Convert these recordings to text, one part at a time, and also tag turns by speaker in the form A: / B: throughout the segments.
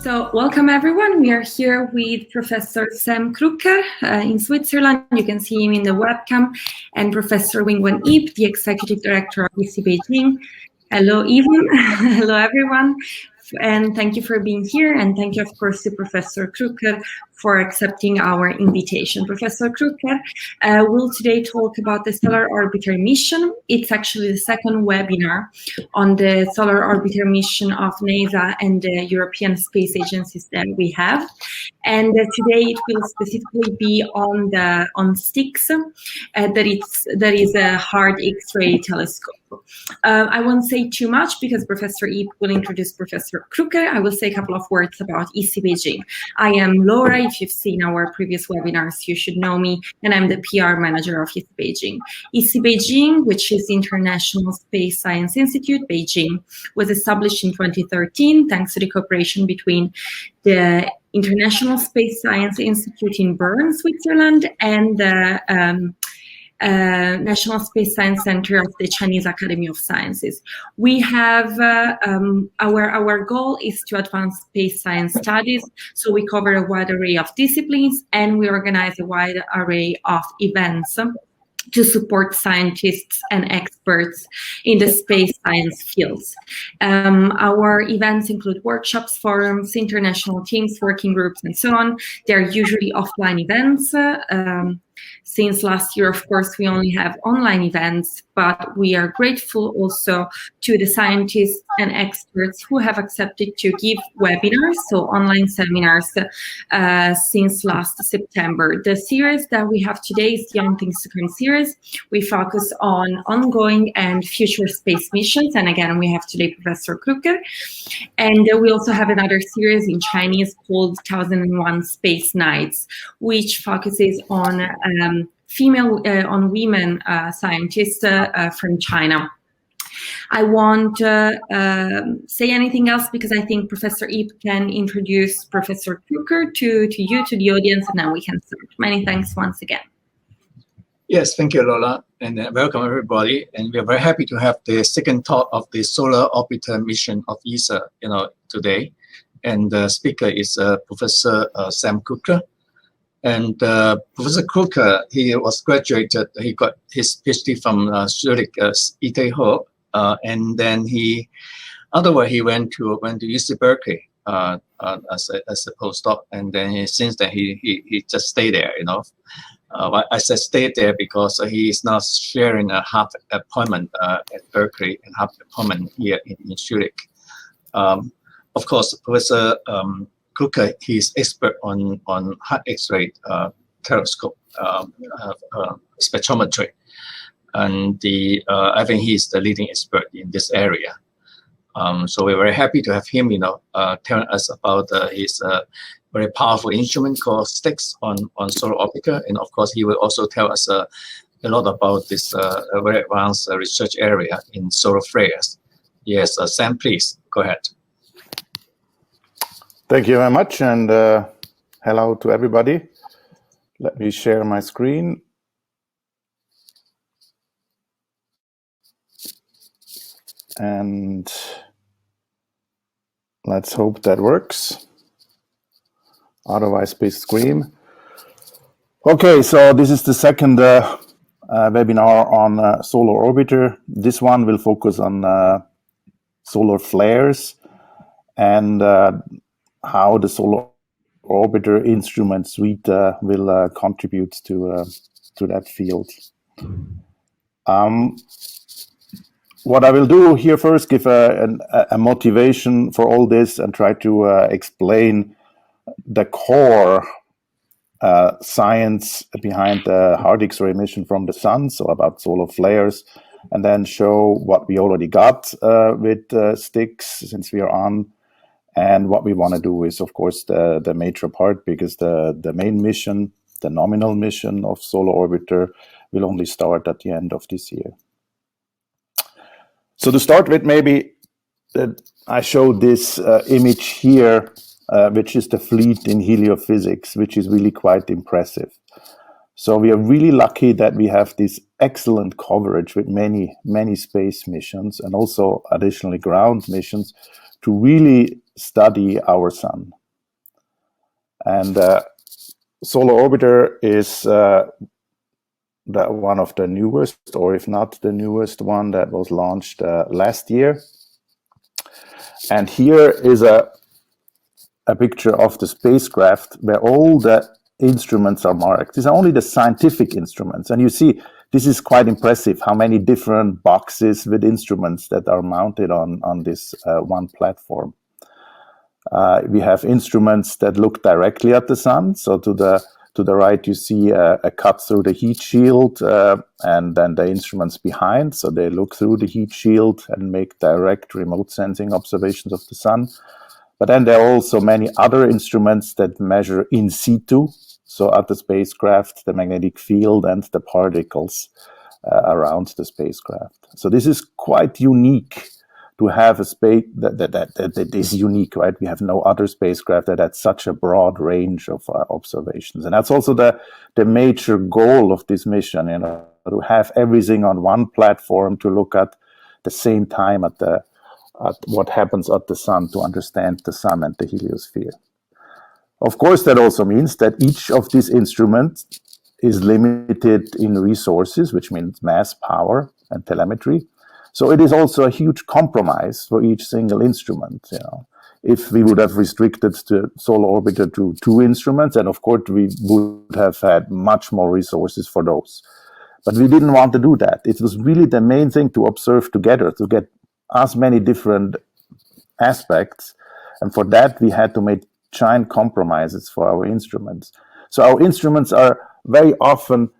A: So welcome everyone. We are here with Professor Sam Krucker in Switzerland. You can see him in the webcam, and Professor Weimin, the Executive Director of ESSI-BJ. Hello, Evan. Hello, everyone. And thank you for being here. And thank you, of course, to Professor Krucker for accepting our invitation. Professor Krucker will today talk about the Solar Orbiter mission. It's actually the second webinar on the Solar Orbiter mission of NASA and the European Space Agencies that we have. And today it will specifically be on STIX, that is a hard X-ray telescope. I won't say too much because Professor Ip will introduce Professor Krucker. I will say a couple of words about ESSI-BJ. I am Laura. If you've seen our previous webinars, you should know me, and I'm the PR manager of ESSI-BJ. ESSI-BJ, which is the International Space Science Institute, Beijing, was established in 2013 thanks to the cooperation between the International Space Science Institute in Bern, Switzerland, and the National Space Science Center of the Chinese Academy of Sciences. We have our goal is to advance space science studies, so we cover a wide array of disciplines and we organize a wide array of events to support scientists and experts in the space science fields. Our events include workshops, forums, international teams, working groups, and so on. They're usually offline events. Since last year, of course, we only have online events, but we are grateful also to the scientists and experts who have accepted to give webinars, so online seminars, since last September. The series that we have today is the On Things to Come series. We focus on ongoing and future space missions, and again, we have today Professor Krucker. And we also have another series in Chinese called 1001 Space Nights, which focuses on women scientists from China. I won't say anything else because I think Professor Ip can introduce Professor Krucker to you, to the audience, and then we can start. Many thanks once again.
B: Yes, thank you, Lola, and welcome everybody. And we are very happy to have the second talk of the Solar Orbiter mission of ESA, today. And the speaker is Professor Sam Krucker. And Professor Krucker, he was graduated, he got his PhD from Zurich ETH, and then he went to UC Berkeley as a postdoc, and then since then he just stayed there, I said stayed there because he is now sharing a half appointment at Berkeley and half appointment here in Zurich. Of course, Professor Krucker, he is expert on hard X-ray telescope spectrometry, and I think he is the leading expert in this area. So we're very happy to have him, telling us about his very powerful instrument called STIX on solar orbiter, and of course he will also tell us a lot about this very advanced research area in solar flares. Yes, Sam, please go ahead.
C: Thank you very much, and hello to everybody. Let me share my screen. And let's hope that works. Otherwise, please scream. Okay, so this is the second webinar on solar orbiter. This one will focus on solar flares and how the solar orbiter instrument suite will contribute to that field. What I will do here first, give a motivation for all this and try to explain the core science behind the hard X-ray emission from the sun, so about solar flares, and then show what we already got with STIX since we are on, and what we want to do is, of course, the major part, because the main mission, the nominal mission of solar orbiter, will only start at the end of this year. So to start with, maybe I showed this image here, which is the fleet in heliophysics, which is really quite impressive. So we are really lucky that we have this excellent coverage with many space missions and also additionally ground missions to really study our sun. And Solar Orbiter is one of the newest, or if not the newest one, that was launched last year. And here is a picture of the spacecraft where all the instruments are marked. These are only the scientific instruments. And you see, this is quite impressive, how many different boxes with instruments that are mounted on this one platform. We have instruments that look directly at the sun. So to the right, you see a cut through the heat shield, and then the instruments behind. So they look through the heat shield and make direct remote sensing observations of the sun. But then there are also many other instruments that measure in situ. So at the spacecraft, the magnetic field and the particles around the spacecraft. So this is quite unique to have a space that is unique, right? We have no other spacecraft that had such a broad range of observations. And that's also the major goal of this mission, to have everything on one platform to look at the same time at what happens at the sun, to understand the sun and the heliosphere. Of course, that also means that each of these instruments is limited in resources, which means mass, power, and telemetry. So it is also a huge compromise for each single instrument. If we would have restricted the Solar Orbiter to 2 instruments, and of course we would have had much more resources for those. But we didn't want to do that. It was really the main thing to observe together, to get as many different aspects. And for that, we had to make giant compromises for our instruments. So our instruments are very often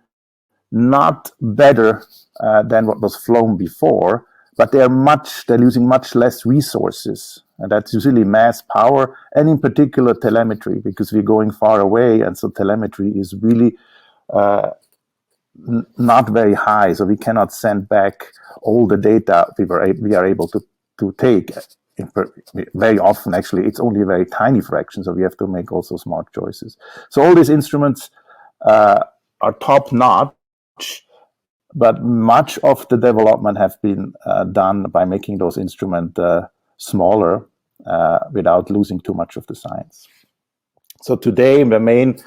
C: not better than what was flown before, but they're using much less resources. And that's usually mass, power, and in particular telemetry, because we're going far away, and so telemetry is really not very high. So we cannot send back all the data we are able to take. Very often, actually, it's only a very tiny fraction, so we have to make also smart choices. So all these instruments are top-notch, but much of the development have been done by making those instruments smaller without losing too much of the science. So today, the main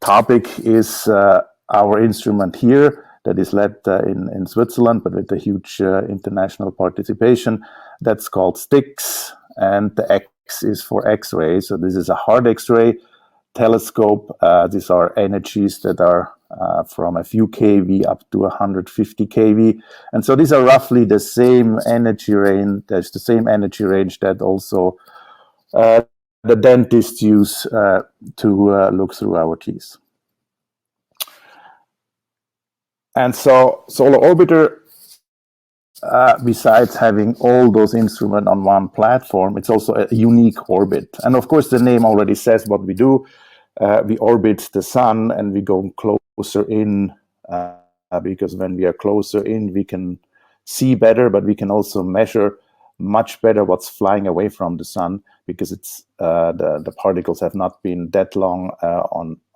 C: topic is our instrument here that is led in Switzerland, but with a huge international participation. That's called STIX, and the X is for X-ray. So this is a hard X-ray telescope. These are energies that are from a few kV up to 150 kV. And so these are roughly the same energy range. There's the same energy range that also the dentists use to look through our teeth. And so Solar Orbiter, besides having all those instruments on one platform, it's also a unique orbit. And of course, the name already says what we do. We orbit the sun and we go closer in, because when we are closer in, we can see better, but we can also measure much better what's flying away from the sun, because it's the particles have not been that long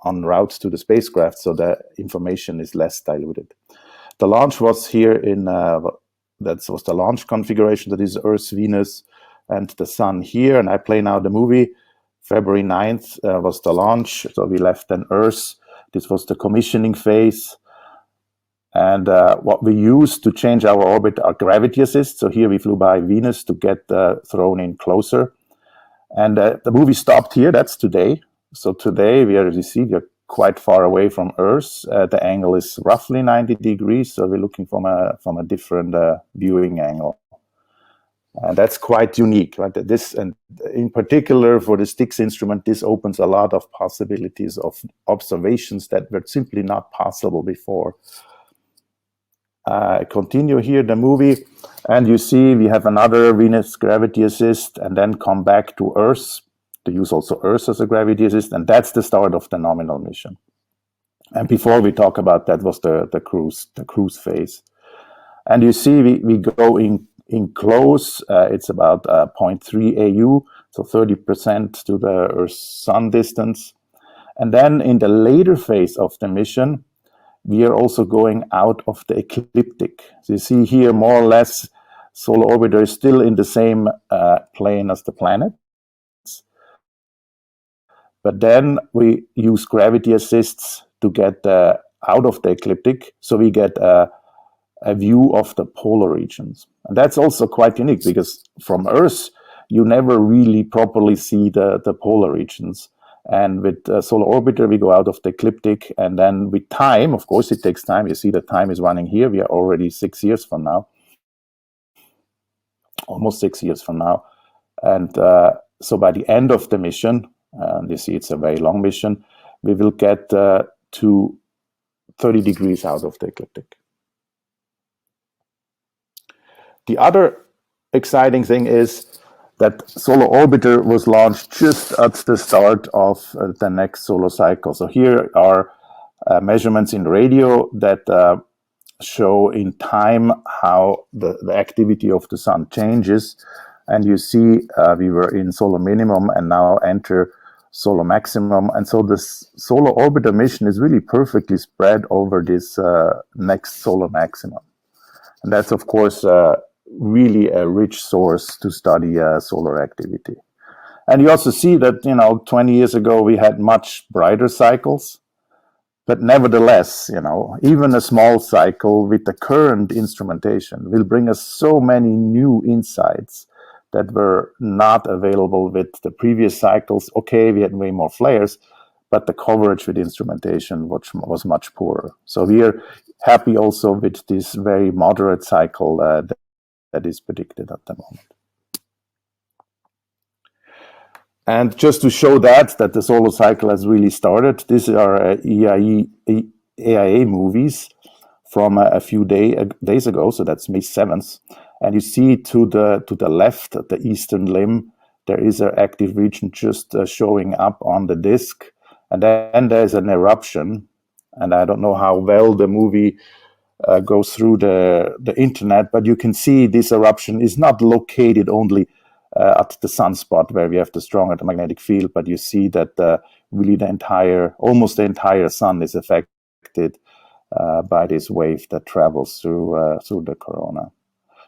C: on route to the spacecraft, so the information is less diluted. The launch was here in that was the launch configuration. That is Earth, Venus, and the sun here. And I play now the movie. February 9th was the launch. So we left then Earth. This was the commissioning phase. And what we used to change our orbit are gravity assists. So here we flew by Venus to get thrown in closer. And the movie stopped here. That's today. So today we are quite far away from Earth. The angle is roughly 90 degrees. So we're looking from a different viewing angle. And that's quite unique, right? This, and in particular for the STIX instrument, this opens a lot of possibilities of observations that were simply not possible before. Continue here the movie, and you see we have another Venus gravity assist, and then come back to Earth to use also Earth as a gravity assist, and that's the start of the nominal mission. And before we talk about that was the cruise phase. And you see we go in close. It's about 0.3 AU, so 30% to the Earth-Sun distance. And then in the later phase of the mission, we are also going out of the ecliptic. So you see here more or less solar orbiter is still in the same plane as the planet. But then we use gravity assists to get out of the ecliptic, so we get a view of the polar regions. And that's also quite unique, because from Earth, you never really properly see the polar regions. And with solar orbiter, we go out of the ecliptic, and then with time, of course, it takes time. You see the time is running here. We are already 6 years from now, almost 6 years from now. And so by the end of the mission, and you see it's a very long mission, we will get to 30 degrees out of the ecliptic. The other exciting thing is that solar orbiter was launched just at the start of the next solar cycle. So here are measurements in radio that show in time how the activity of the sun changes. And you see we were in solar minimum and now enter solar maximum. And so this solar orbiter mission is really perfectly spread over this next solar maximum. And that's, of course, really a rich source to study solar activity. And you also see that, 20 years ago, we had much brighter cycles. But nevertheless, even a small cycle with the current instrumentation will bring us so many new insights that were not available with the previous cycles. Okay, we had way more flares, but the coverage with instrumentation was much poorer. So we are happy also with this very moderate cycle that is predicted at the moment. And just to show that the solar cycle has really started, these are AIA movies from a few days ago, so that's May 7th. And you see to the left, at the eastern limb, there is an active region just showing up on the disk. And then there's an eruption. And I don't know how well the movie goes through the internet, but you can see this eruption is not located only at the sunspot where we have the stronger magnetic field, but you see that really almost the entire sun is affected by this wave that travels through the corona.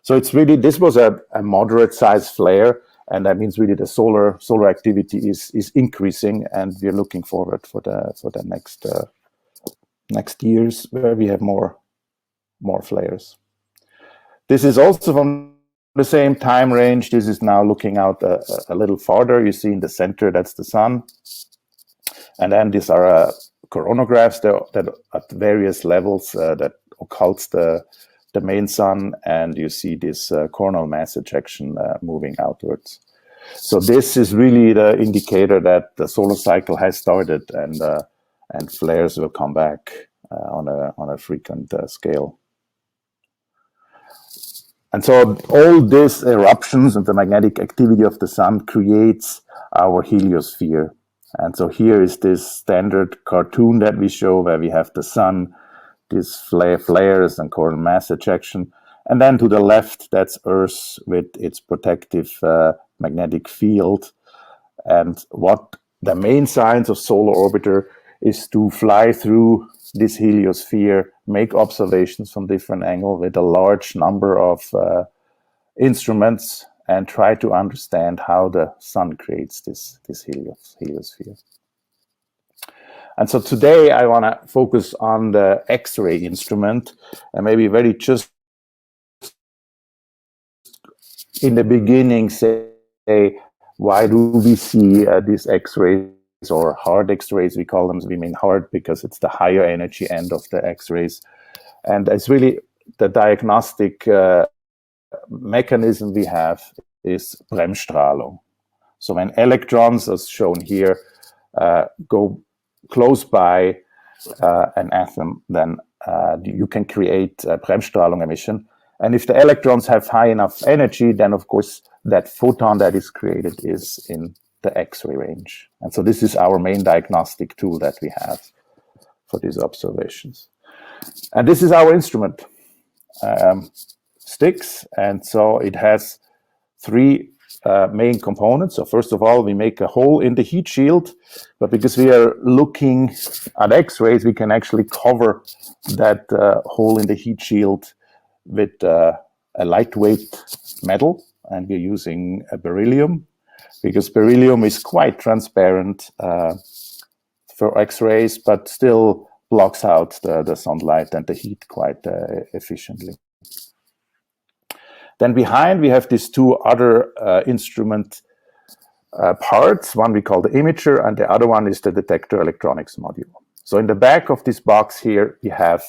C: So it's really, this was a moderate size flare, and that means really the solar activity is increasing, and we're looking forward for the next years where we have more flares. This is also from the same time range. This is now looking out a little farther. You see in the center, that's the sun. And then these are coronagraphs that at various levels that occults the main sun, and you see this coronal mass ejection moving outwards. So this is really the indicator that the solar cycle has started, and flares will come back on a frequent scale. And so all these eruptions and the magnetic activity of the sun creates our heliosphere. And so here is this standard cartoon that we show where we have the sun, these flares and coronal mass ejection. And then to the left, that's Earth with its protective magnetic field. And what the main science of solar orbiter is to fly through this heliosphere, make observations from different angles with a large number of instruments, and try to understand how the sun creates this heliosphere. And so today I want to focus on the X-ray instrument, and maybe very just in the beginning say, why do we see these X-rays, or hard X-rays we call them? We mean hard because it's the higher energy end of the X-rays. And it's really the diagnostic mechanism we have is Bremsstrahlung. So when electrons, as shown here, go close by an atom, then you can create a Bremsstrahlung emission. And if the electrons have high enough energy, then of course that photon that is created is in the X-ray range. And so this is our main diagnostic tool that we have for these observations. And this is our instrument, STIX. And so it has three main components. So first of all, we make a hole in the heat shield, but because we are looking at X-rays, we can actually cover that hole in the heat shield with a a lightweight metal, and we're using a beryllium, because beryllium is quite transparent for X-rays, but still blocks out the sunlight and the heat quite efficiently. Then behind we have these two other instrument parts. One we call the imager, and the other one is the detector electronics module. So in the back of this box here, we have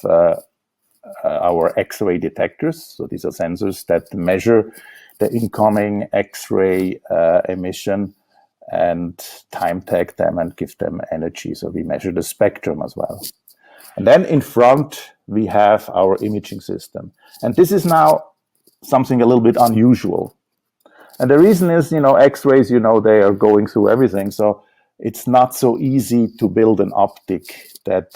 C: our X-ray detectors. So these are sensors that measure the incoming X-ray emission and time tag them and give them energy. So we measure the spectrum as well. And then in front, we have our imaging system. And this is now something a little bit unusual. And the reason is, X-rays, they are going through everything. So it's not so easy to build an optic that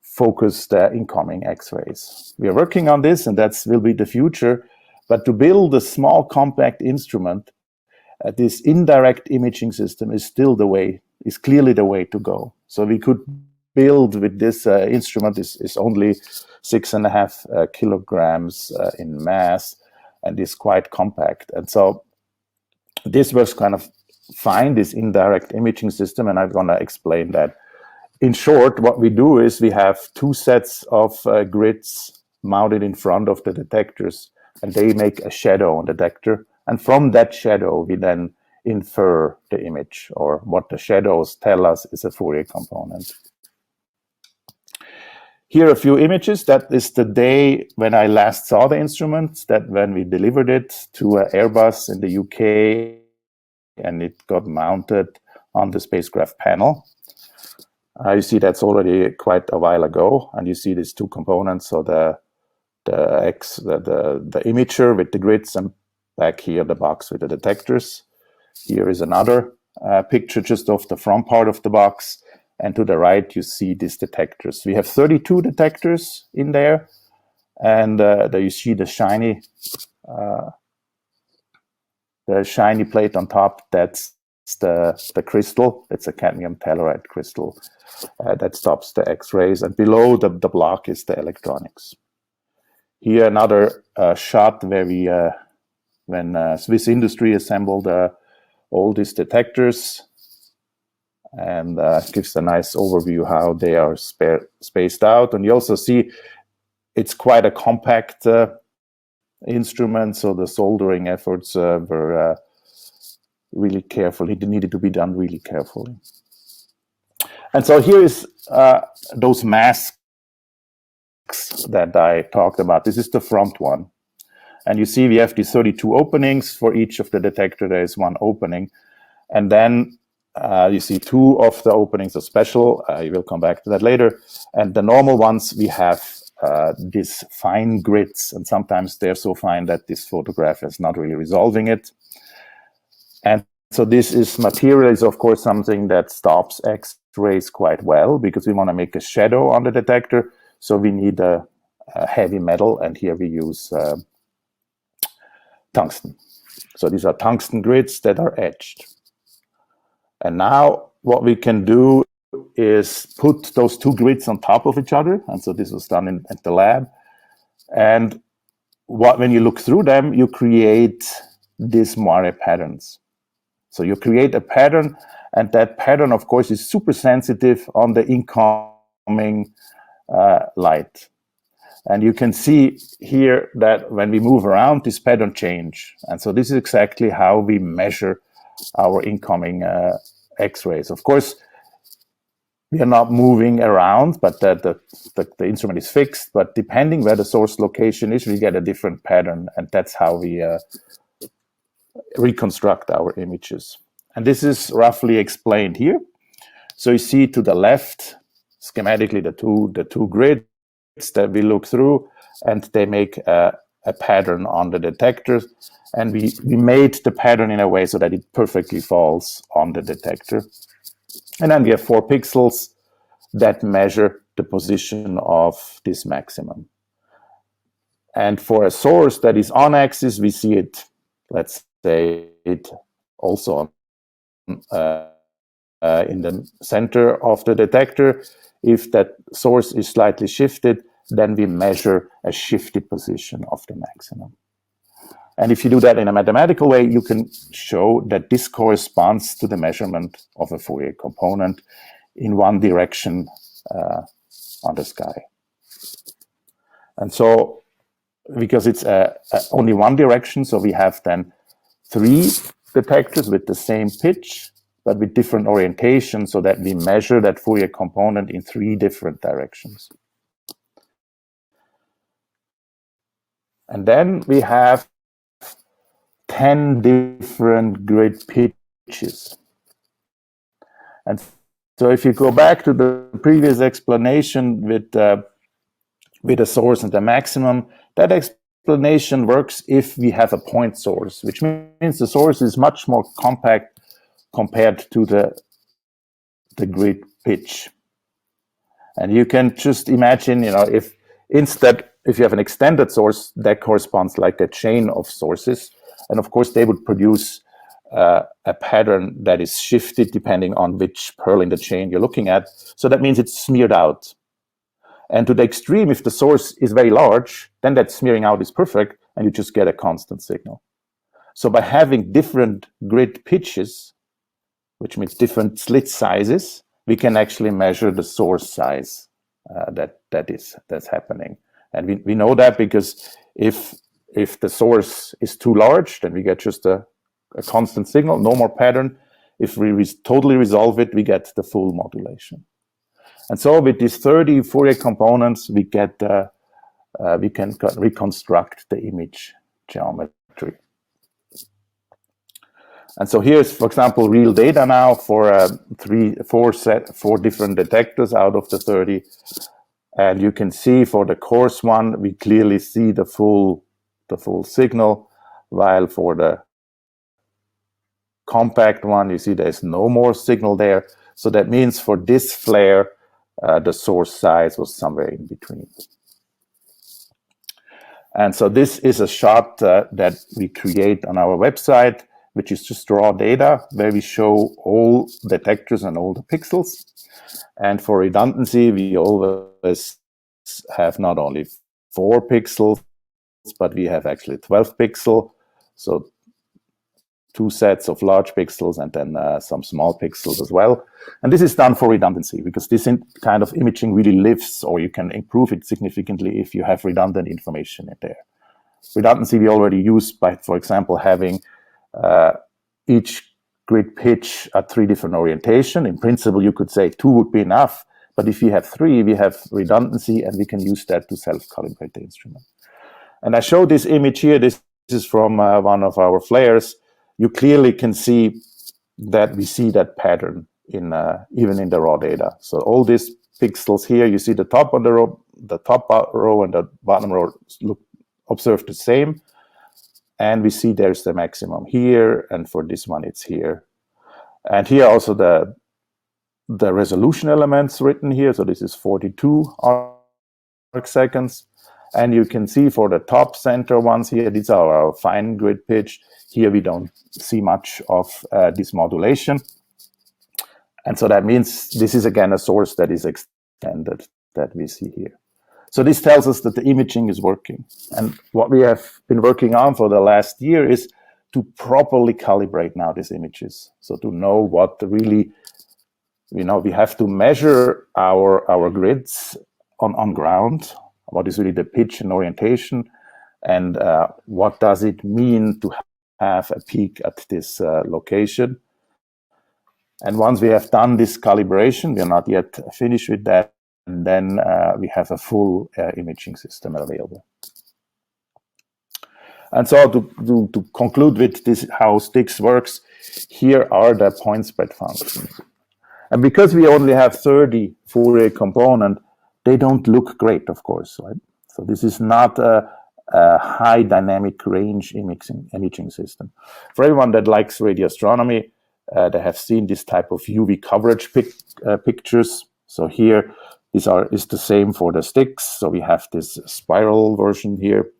C: focus the incoming X-rays. We are working on this, and that will be the future. But to build a small, compact instrument, this indirect imaging system is clearly the way to go. So we could build with this instrument is only 6.5 kilograms in mass, and is quite compact. And so this works kind of fine, this indirect imaging system, and I'm going to explain that. In short, what we do is we have two sets of grids mounted in front of the detectors, and they make a shadow on the detector. And from that shadow, we then infer the image, or what the shadows tell us is a Fourier component. Here are a few images. That is the day when I last saw the instrument, that when we delivered it to Airbus in the UK, and it got mounted on the spacecraft panel. You see that's already quite a while ago, and you see these two components, so the imager with the grids, and back here the box with the detectors. Here is another picture just of the front part of the box, and to the right you see these detectors. We have 32 detectors in there, and there you see the shiny plate on top. That's the crystal. It's a cadmium telluride crystal that stops the X-rays, and below the block is the electronics. Here another shot where we when Swiss industry assembled all these detectors, and gives a nice overview how they are spaced out. And you also see it's quite a compact instrument, so the soldering efforts were really carefully. It needed to be done really carefully. And so here is those masks that I talked about. This is the front one. And you see we have these 32 openings. For each of the detector, there is one opening. And then you see two of the openings are special. You will come back to that later. And the normal ones, we have these fine grids. And sometimes they're so fine that this photograph is not really resolving it. And so this material is, of course, something that stops X-rays quite well, because we want to make a shadow on the detector. So we need a heavy metal, and here we use tungsten. So these are tungsten grids that are etched. And now what we can do is put those two grids on top of each other. And so this was done at the lab. And when you look through them, you create these moire patterns. So you create a pattern, and that pattern, of course, is super sensitive on the incoming light. And you can see here that when we move around, this pattern change. And so this is exactly how we measure our incoming X-rays. Of course, we are not moving around, but the instrument is fixed. But depending where the source location is, we get a different pattern. And that's how we reconstruct our images. And this is roughly explained here. So you see to the left, schematically, the two grids that we look through, and they make a pattern on the detectors. And we made the pattern in a way so that it perfectly falls on the detector. And then we have 4 pixels that measure the position of this maximum. And for a source that is on axis, we see it, let's say, it also in the center of the detector. If that source is slightly shifted, then we measure a shifted position of the maximum. And if you do that in a mathematical way, you can show that this corresponds to the measurement of a Fourier component in one direction on the sky. And so, because it's only one direction, so we have then 3 detectors with the same pitch, but with different orientation, so that we measure that Fourier component in 3 different directions. And then we have 10 different grid pitches. And so if you go back to the previous explanation with a source and the maximum, that explanation works if we have a point source, which means the source is much more compact compared to the grid pitch. And you can just imagine, if you have an extended source, that corresponds like a chain of sources. And of course, they would produce a pattern that is shifted depending on which pearl in the chain you're looking at. So that means it's smeared out. And to the extreme, if the source is very large, then that smearing out is perfect, and you just get a constant signal. So by having different grid pitches, which means different slit sizes, we can actually measure the source size that's happening. And we know that because if the source is too large, then we get just a constant signal, no more pattern. If we totally resolve it, we get the full modulation. And so with these 30 Fourier components, we can reconstruct the image geometry. And so here's, for example, real data now for 4 different detectors out of the 30. And you can see for the coarse one, we clearly see the full signal, while for the compact one, you see there's no more signal there. So that means for this flare, the source size was somewhere in between. And so this is a shot that we create on our website, which is just raw data, where we show all detectors and all the pixels. And for redundancy, we always have not only 4 pixels, but we have actually 12 pixels. So 2 sets of large pixels and then some small pixels as well. And this is done for redundancy, because this kind of imaging really lives, or you can improve it significantly if you have redundant information in there. Redundancy we already use by, for example, having each grid pitch at 3 different orientation. In principle, you could say 2 would be enough, but if you have 3, we have redundancy, and we can use that to self-calibrate the instrument. And I show this image here. This is from one of our flares. You clearly can see that we see that pattern in even in the raw data. So all these pixels here, you see the top of the row and the bottom row observe the same. And we see there's the maximum here, and for this one, it's here. And here also the resolution elements written here. So this is 42 arc seconds. And you can see for the top center ones here, these are our fine grid pitch. Here we don't see much of this modulation. And so that means this is again a source that is extended that we see here. So this tells us that the imaging is working. And what we have been working on for the last year is to properly calibrate now these images. So to know what really, we have to measure our grids on ground, what is really the pitch and orientation, and what does it mean to have a peak at this location. And once we have done this calibration, we are not yet finished with that, and then we have a full imaging system available. And so to conclude with this, how STIX works, here are the point spread functions. And because we only have 30 Fourier components, they don't look great, of course, right? So this is not a high dynamic range imaging system. For everyone that likes radio astronomy, they have seen this type of UV coverage pictures. So here, is the same for the STIX. So we have this spiral version here.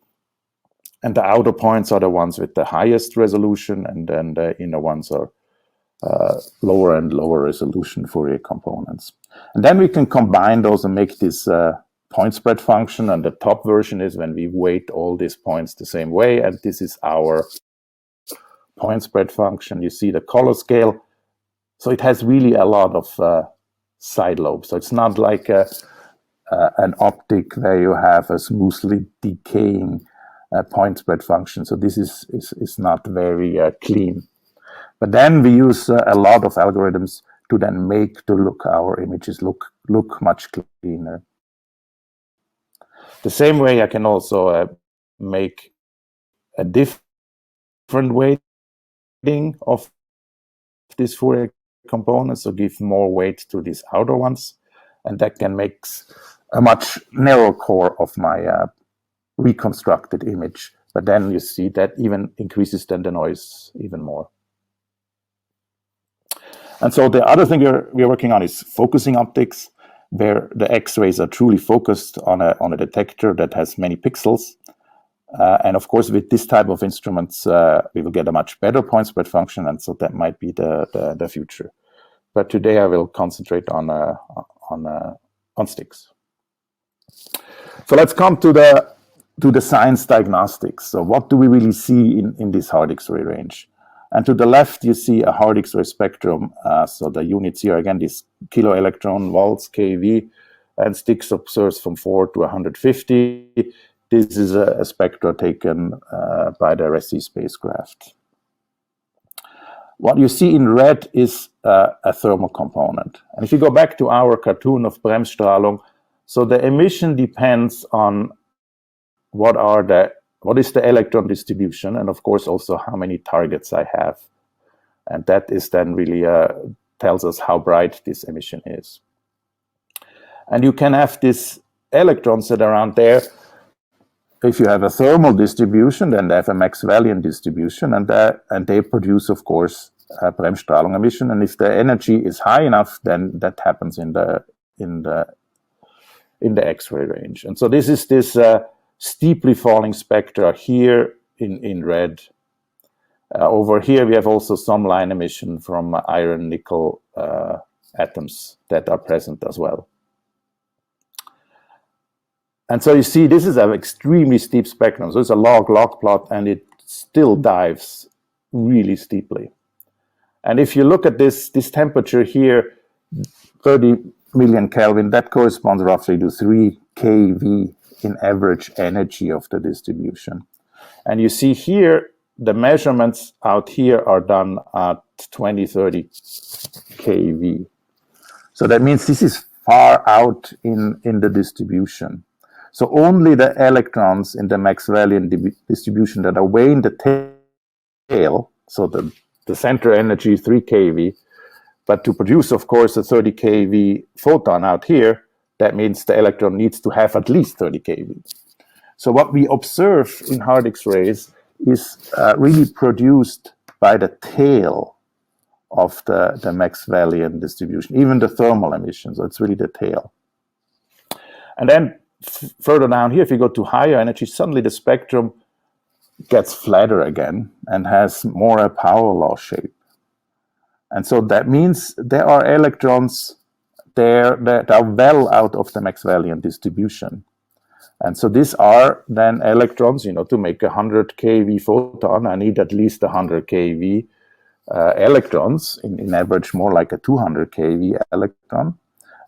C: And the outer points are the ones with the highest resolution, and then the inner ones are lower and lower resolution Fourier components. And then we can combine those and make this point spread function, and the top version is when we weight all these points the same way, and this is our point spread function. You see the color scale. So it has really a lot of side lobes. So it's not like an optic where you have a smoothly decaying point spread function. So this is not very clean. But then we use a lot of algorithms to then make our images look much cleaner. The same way I can also make a different weighting of these Fourier components, so give more weight to these outer ones, and that can make a much narrower core of my reconstructed image. But then you see that even increases then the noise even more. And so the other thing we're working on is focusing optics, where the X-rays are truly focused on a detector that has many pixels. And of course, with this type of instruments, we will get a much better point spread function, and so that might be the future. But today I will concentrate on STIX. So let's come to the science diagnostics. So what do we really see in this hard X-ray range? And to the left, you see a hard X-ray spectrum. So the units here, again, this kilo electron volts, keV, and STIX observes from 4 to 150. This is a spectra taken by the RESI spacecraft. What you see in red is a thermal component. And if you go back to our cartoon of Bremsstrahlung, so the emission depends on what is the electron distribution, and of course also how many targets I have. And that is then really tells us how bright this emission is. And you can have these electrons that are around there. If you have a thermal distribution, then they have a Maxwellian distribution, and they produce, of course, a Bremsstrahlung emission. And if the energy is high enough, then that happens in the X-ray range. And so this is this steeply falling spectra here in red. Over here, we have also some line emission from iron nickel atoms that are present as well. And so you see, this is an extremely steep spectrum. So it's a log plot, and it still dives really steeply. And if you look at this temperature here, 30 million Kelvin, that corresponds roughly to 3 keV in average energy of the distribution. And you see here, the measurements out here are done at 20, 30 keV. So that means this is far out in the distribution. So only the electrons in the Maxwellian distribution that are way in the tail, so the center energy is 3 keV, but to produce, of course, a 30 keV photon out here, that means the electron needs to have at least 30 keV. So what we observe in hard X-rays is really produced by the tail of the Maxwellian distribution, even the thermal emission, so it's really the tail. And then further down here, if you go to higher energy, suddenly the spectrum gets flatter again and has more a power law shape. And so that means there are electrons there that are well out of the Maxwellian distribution. And so these are then electrons, to make a 100 keV photon, I need at least 100 keV electrons, in average more like a 200 keV electron.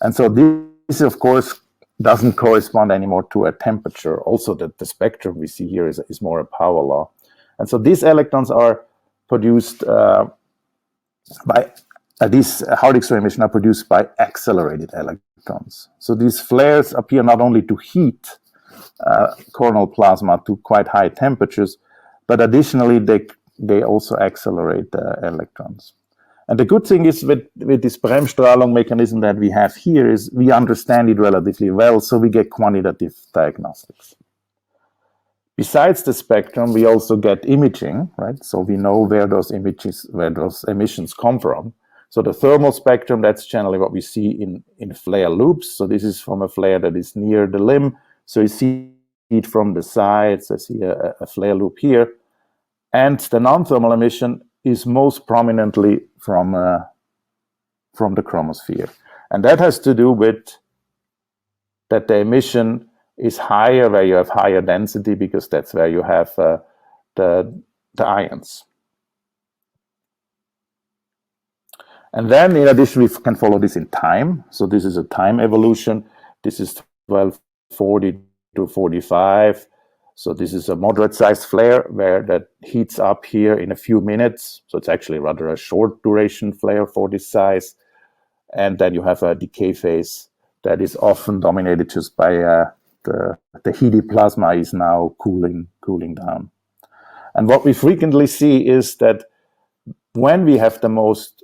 C: And so this, of course, doesn't correspond anymore to a temperature. Also, the spectrum we see here is more a power law. And so these electrons are produced by these hard X-ray emission are produced by accelerated electrons. So these flares appear not only to heat coronal plasma to quite high temperatures, but additionally they also accelerate the electrons. And the good thing is with this Bremsstrahlung mechanism that we have here is we understand it relatively well, so we get quantitative diagnostics. Besides the spectrum, we also get imaging, right? So we know where those emissions come from. So the thermal spectrum, that's generally what we see in flare loops. So this is from a flare that is near the limb. So you see it from the sides. I see a flare loop here. And the non-thermal emission is most prominently from the chromosphere. And that has to do with that the emission is higher where you have higher density, because that's where you have the ions. And then in addition, we can follow this in time. So this is a time evolution. This is 1240 to 45. So this is a moderate sized flare where that heats up here in a few minutes. So it's actually rather a short duration flare for this size. And then you have a decay phase that is often dominated just by the heated plasma is now cooling down. And what we frequently see is that when we have the most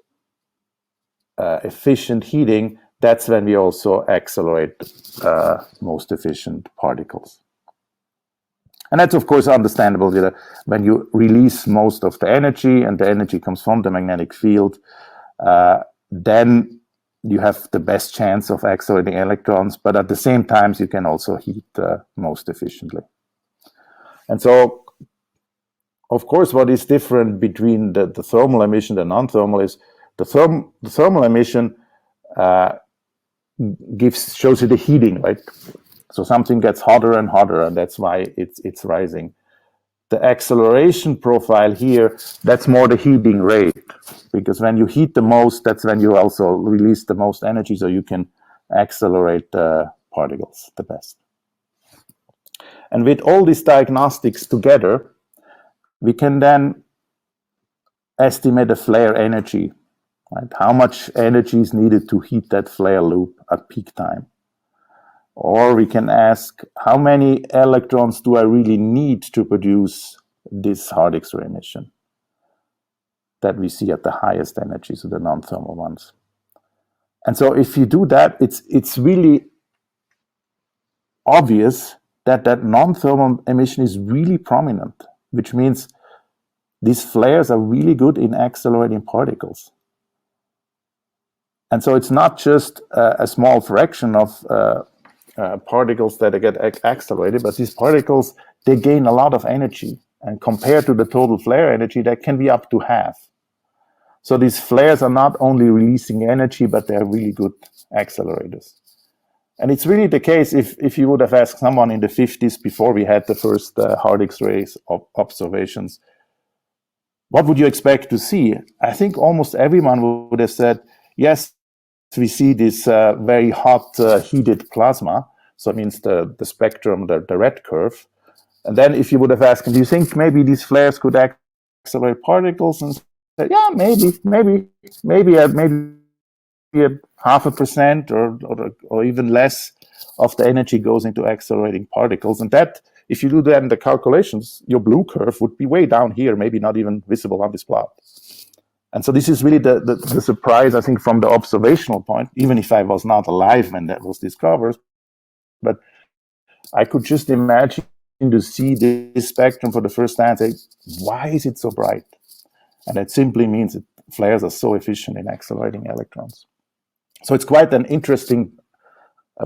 C: efficient heating, that's when we also accelerate most efficient particles. And that's, of course, understandable. When you release most of the energy, and the energy comes from the magnetic field, then you have the best chance of accelerating electrons, but at the same time, you can also heat most efficiently. And so, of course, what is different between the thermal emission and non-thermal is the thermal emission shows you the heating, right? So something gets hotter and hotter, and that's why it's rising. The acceleration profile here, that's more the heating rate, because when you heat the most, that's when you also release the most energy, so you can accelerate the particles the best. And with all these diagnostics together, we can then estimate the flare energy, right? How much energy is needed to heat that flare loop at peak time? Or we can ask, how many electrons do I really need to produce this hard X-ray emission that we see at the highest energy, so the non-thermal ones? And so if you do that, it's really obvious that non-thermal emission is really prominent, which means these flares are really good in accelerating particles. And so it's not just a small fraction of particles that get accelerated, but these particles, they gain a lot of energy. And compared to the total flare energy, that can be up to half. So these flares are not only releasing energy, but they're really good accelerators. And it's really the case if you would have asked someone in the 50s, before we had the first hard X-rays observations, what would you expect to see? I think almost everyone would have said, yes, we see this very hot heated plasma. So it means the spectrum, the red curve. And then if you would have asked, do you think maybe these flares could accelerate particles? And said, yeah, maybe a 0.5% or even less of the energy goes into accelerating particles. And that, if you do that in the calculations, your blue curve would be way down here, maybe not even visible on this plot. And so this is really the surprise, I think, from the observational point, even if I was not alive when that was discovered. But I could just imagine to see this spectrum for the first time and say, why is it so bright? And it simply means that flares are so efficient in accelerating electrons. So it's quite an interesting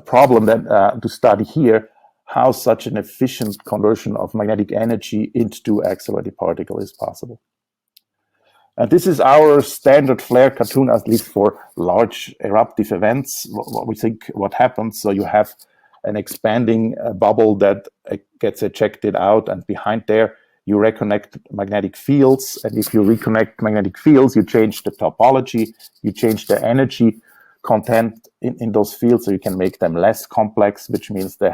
C: problem that to study here, how such an efficient conversion of magnetic energy into accelerated particle is possible. And this is our standard flare cartoon, at least for large eruptive events, what we think what happens. So you have an expanding bubble that gets ejected out, and behind there you reconnect magnetic fields. And if you reconnect magnetic fields, you change the topology, you change the energy content in those fields, so you can make them less complex, which means they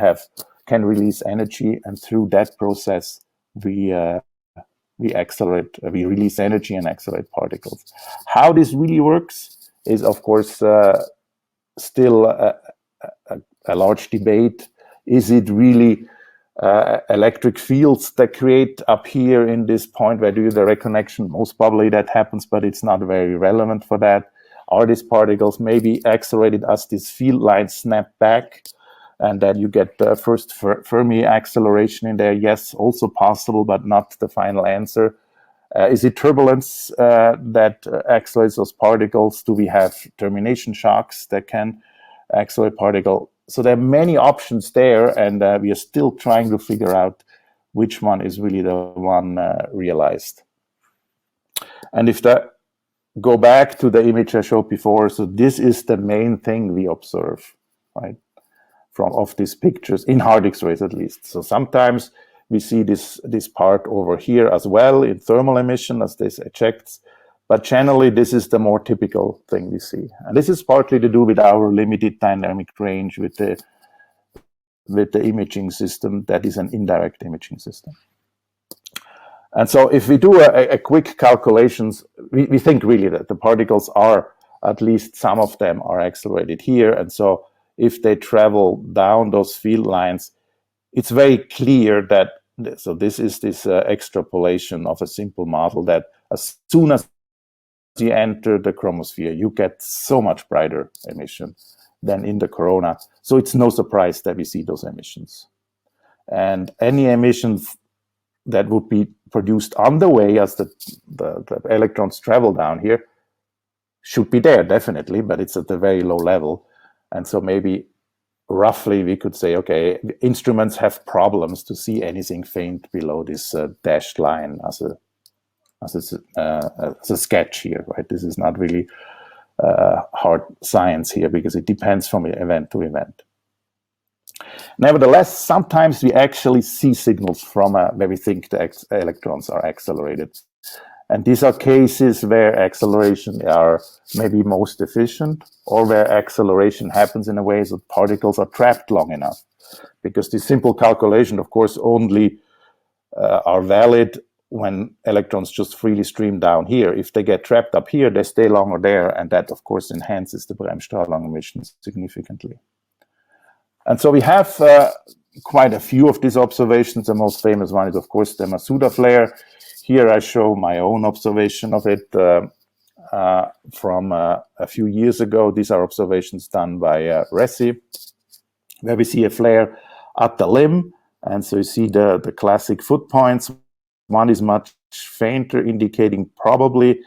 C: can release energy. And through that process, we release energy and accelerate particles. How this really works is, of course, still a large debate. Is it really electric fields that create up here in this point where do the reconnection? Most probably that happens, but it's not very relevant for that. Are these particles maybe accelerated as these field lines snap back? And then you get the first Fermi acceleration in there. Yes, also possible, but not the final answer. Is it turbulence that accelerates those particles? Do we have termination shocks that can accelerate particle? So there are many options there, and we are still trying to figure out which one is really the one realized. And if that go back to the image I showed before, so this is the main thing we observe, right? of these pictures in hard X-rays at least. So sometimes we see this part over here as well in thermal emission as this ejects, but generally this is the more typical thing we see. And this is partly to do with our limited dynamic range with the imaging system that is an indirect imaging system. And so if we do a quick calculations, we think really that the particles are, at least some of them are accelerated here. And so if they travel down those field lines, it's very clear that, so this is this extrapolation of a simple model, that as soon as you enter the chromosphere, you get so much brighter emission than in the corona. So it's no surprise that we see those emissions. And any emissions that would be produced on the way as the electrons travel down here should be there, definitely, but it's at a very low level. And so maybe roughly we could say, okay, instruments have problems to see anything faint below this dashed line as a sketch here, right? This is not really hard science here because it depends from event to event. Nevertheless, sometimes we actually see signals from where we think the electrons are accelerated. And these are cases where acceleration are maybe most efficient, or where acceleration happens in a way that particles are trapped long enough. Because the simple calculation, of course, only are valid when electrons just freely stream down here. If they get trapped up here, they stay longer there, and that, of course, enhances the Bremsstrahlung emissions significantly. And so we have quite a few of these observations. The most famous one is, of course, the Masuda Flair. Here I show my own observation of it from a few years ago. These are observations done by René, where we see a flare at the limb. And so you see the classic foot points. One is much fainter, indicating probably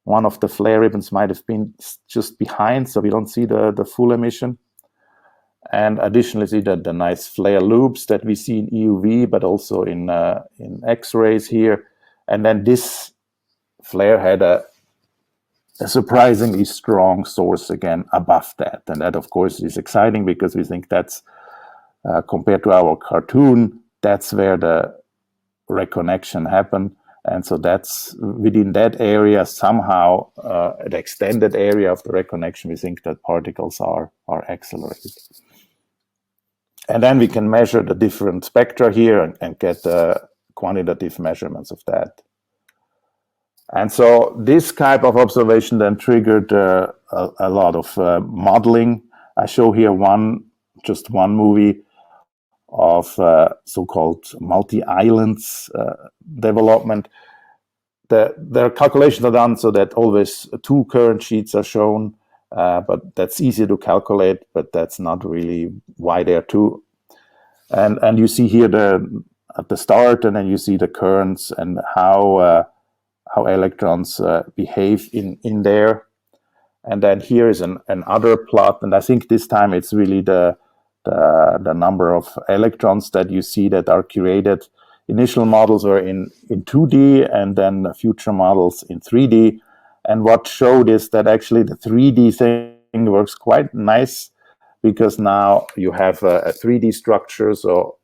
C: one of the flare ribbons might have been just behind, so we don't see the full emission. And additionally, see the nice flare loops that we see in EUV, but also in X-rays here. And then this flare had a surprisingly strong source again above that. And that, of course, is exciting because we think that's, compared to our cartoon, that's where the reconnection happened. And so that's within that area, somehow, the extended area of the reconnection, we think that particles are accelerated. And then we can measure the different spectra here and get quantitative measurements of that. And so this type of observation then triggered a lot of modeling. I show here just one movie of so-called multi-islands development. The calculations are done so that always two current sheets are shown, but that's easy to calculate, but that's not really why there are two. And you see here at the start, and then you see the currents and how electrons behave in there. And then here is another plot, and I think this time it's really the number of electrons that you see that are curated. Initial models were in 2D, and then future models in 3D. And what showed is that actually the 3D thing works quite nice, because now you have a 3D structure, so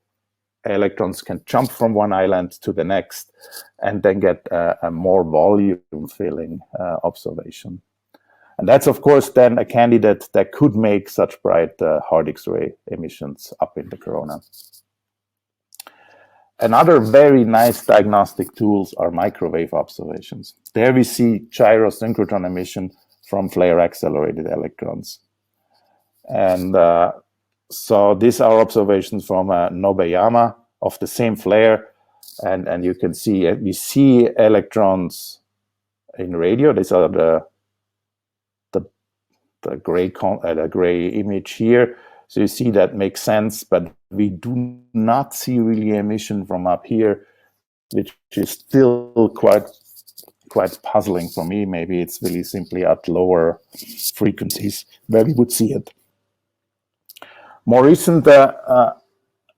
C: electrons can jump from one island to the next and then get a more volume filling observation. And that's, of course, then a candidate that could make such bright hard X-ray emissions up in the corona. Another very nice diagnostic tools are microwave observations. There we see gyrosynchrotron emission from flare-accelerated electrons. And so these are observations from Nobeyama of the same flare. And you can see, we see electrons in radio. These are the gray image here. So you see that makes sense, but we do not see really emission from up here, which is still quite puzzling for me. Maybe it's really simply at lower frequencies where we would see it. More recent,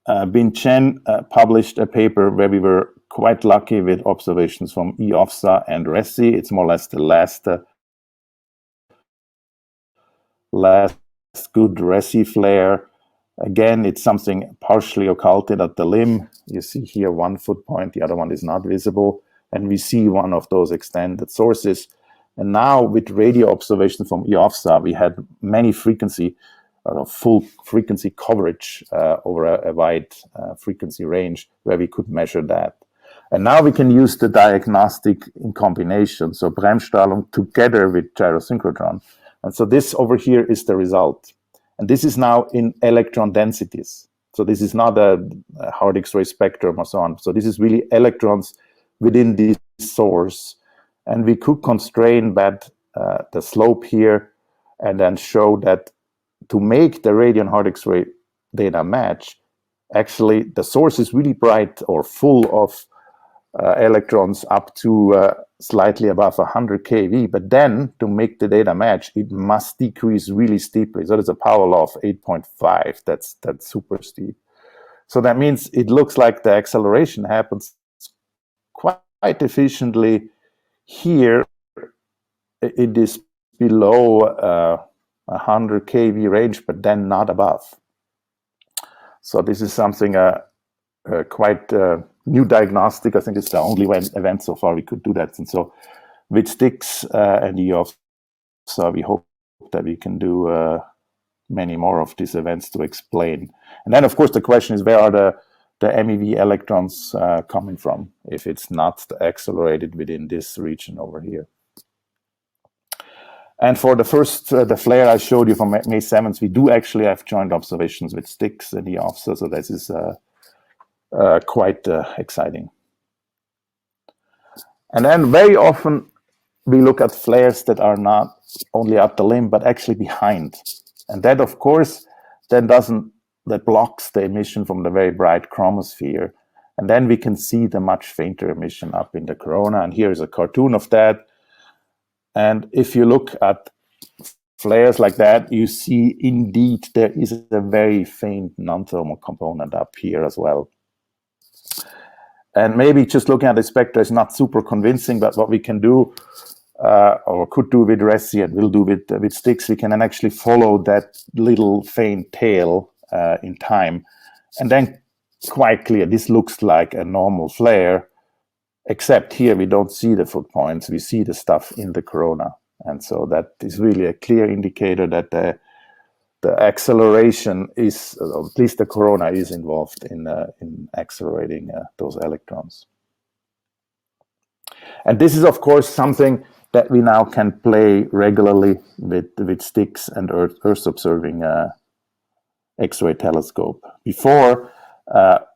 C: BEIJING published a paper where we were quite lucky with observations from EFSA and RESI. It's more or less the last good RESI flare Again, it's something partially occulted at the limb. You see here one foot point, the other one is not visible. And we see one of those extended sources. And now with radio observation from EUCLID, we had many frequency, full frequency coverage over a wide frequency range where we could measure that. And now we can use the diagnostic in combination, so Bremsstrahlung together with gyrosynchrotron. And so this over here is the result. And this is now in electron densities. So this is not a hard X-ray spectrum or so on. So this is really electrons within this source. And we could constrain that the slope here and then show that to make the radio and hard X-ray data match, actually the source is really bright or full of electrons up to slightly above 100 keV, but then to make the data match, it must decrease really steeply. So there's a power law of 8.5. That's super steep. So that means it looks like the acceleration happens quite efficiently here. It is below 100 keV range, but then not above. So this is something quite new diagnostic. I think it's the only event so far we could do that. And so with STIX and EUCLID, we hope that we can do many more of these events to explain. And then, of course, the question is, where are the MEV electrons coming from if it's not accelerated within this region over here? And for the first, the flare I showed you from May 7th, we do actually have joint observations with STIX and EUCLID, so this is quite exciting. And then very often we look at flares that are not only at the limb, but actually behind. And that, of course, then that blocks the emission from the very bright chromosphere. And then we can see the much fainter emission up in the corona. And here is a cartoon of that. And if you look at flares like that, you see indeed there is a very faint non-thermal component up here as well. And maybe just looking at the spectra is not super convincing, but what we can do, or could do with RESI and will do with STIX, we can then actually follow that little faint tail in time. And then quite clear, this looks like a normal flare, except here we don't see the foot points, we see the stuff in the corona. And so that is really a clear indicator that the acceleration is, or at least the corona is involved in accelerating those electrons. And this is, of course, something that we now can play regularly with STIX and Earth observing X-ray telescope. Before,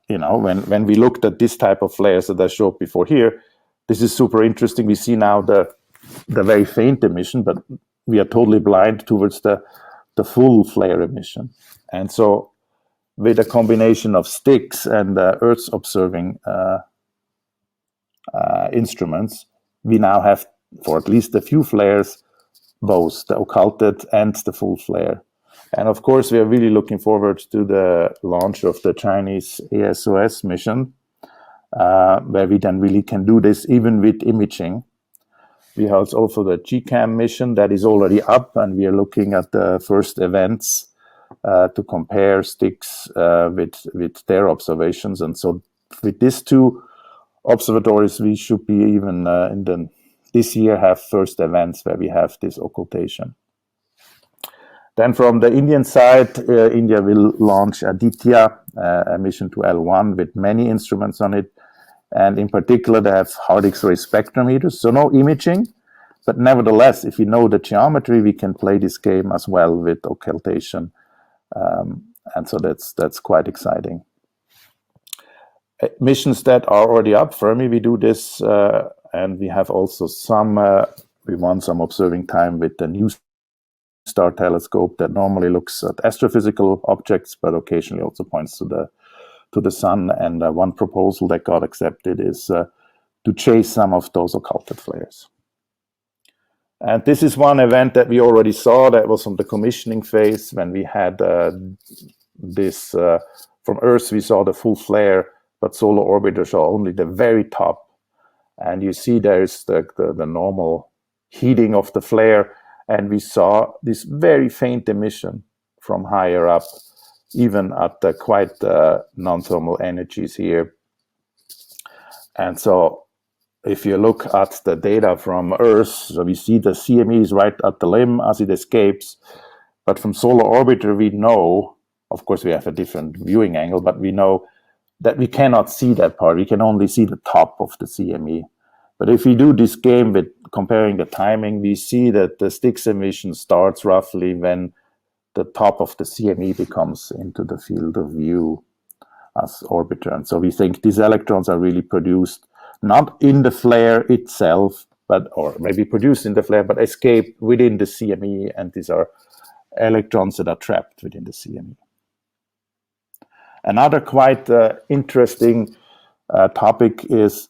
C: when we looked at this type of flares that I showed before here, this is super interesting. We see now the very faint emission, but we are totally blind towards the full flare emission. And so with a combination of STIX and Earth observing instruments, we now have, for at least a few flares, both the occulted and the full flare. And of course, we are really looking forward to the launch of the Chinese ASOS mission, where we then really can do this even with imaging. We have also the GCAM mission that is already up, and we are looking at the first events to compare STIX with their observations. And so with these two observatories, we should be even this year have first events where we have this occultation. Then from the Indian side, India will launch Aditya, a mission to L1 with many instruments on it. And in particular, they have hard X-ray spectrometers, so no imaging. But nevertheless, if we know the geometry, we can play this game as well with occultation. And so that's quite exciting. Missions that are already up, Fermi, we do this. And we have also we want some observing time with the new star telescope that normally looks at astrophysical objects, but occasionally also points to the sun. And one proposal that got accepted is to chase some of those occulted flares. And this is one event that we already saw that was on the commissioning phase when we had this from Earth. We saw the full flare, but solar orbiter saw only the very top. And you see there's the normal heating of the flare. And we saw this very faint emission from higher up even at the quite non-thermal energies here. And so if you look at the data from Earth, so we see the CME is right at the limb as it escapes. But from solar orbiter, we know, of course, we have a different viewing angle, but we know that we cannot see that part. We can only see the top of the CME. But if we do this game with comparing the timing, we see that the STIX emission starts roughly when the top of the CME becomes into the field of view as orbiter. And so we think these electrons are really produced not in the flare itself, but or maybe produced in the flare, but escape within the CME, and these are electrons that are trapped within the CME. Another quite interesting topic is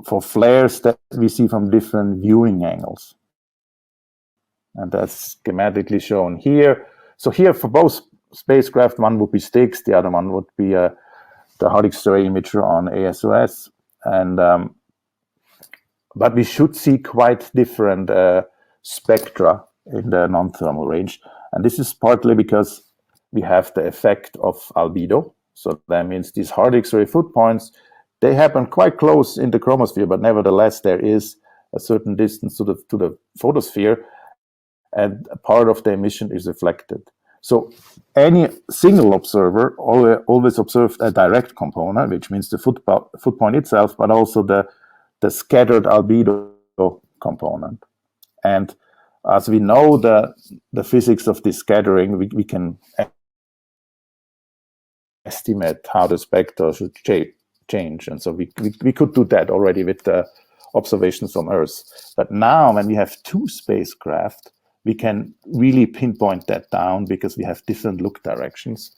C: for flares that we see from different viewing angles. And that's schematically shown here. So here for both spacecraft, one would be STIX, the other one would be the hard X-ray imager on ASOS. And but we should see quite different spectra in the non-thermal range. And this is partly because we have the effect of albedo. So that means these hard X-ray foot points, they happen quite close in the chromosphere, but nevertheless there is a certain distance to the photosphere, and a part of the emission is reflected. So any single observer always observed a direct component, which means the foot point itself, but also the scattered albedo component. And as we know the physics of this scattering, we can estimate how the spectra should change. And so we could do that already with the observations from Earth. But now when we have two spacecraft, we can really pinpoint that down because we have different look directions.